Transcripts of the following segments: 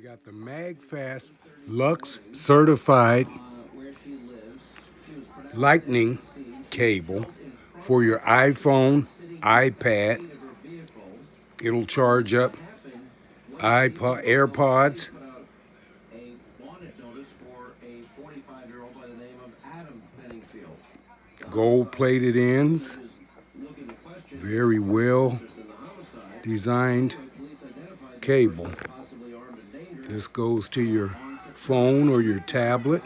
got the MAGFAST LUX Certified Lightning cable for your iPhone, iPad. It'll charge up AirPods. Gold-plated ends. Very well designed cable. This goes to your phone or your tablet,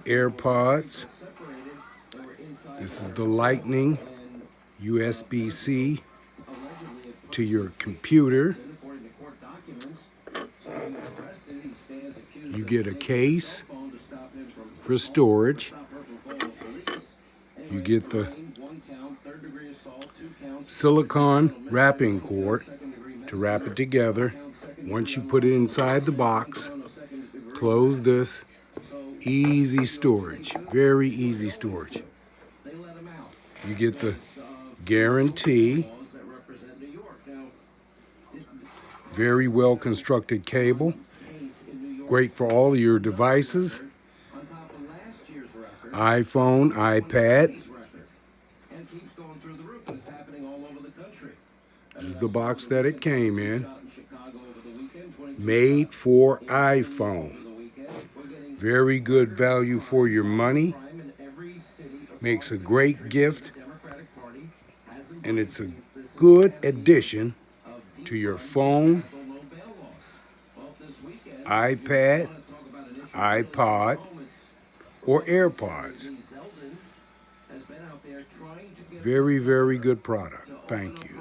AirPods. This is the Lightning USB-C to your computer. You get a case for storage. You get the silicone wrapping cord to wrap it together. Once you put it inside the box, close this. Easy storage, very easy storage. You get the guarantee. Very well constructed cable. Great for all of your devices. iPhone, iPad. This is the box that it came in. Made for iPhone. Very good value for your money. Makes a great gift. And it's a good addition to your phone, iPad, iPod, or AirPods. Very, very good product. Thank you.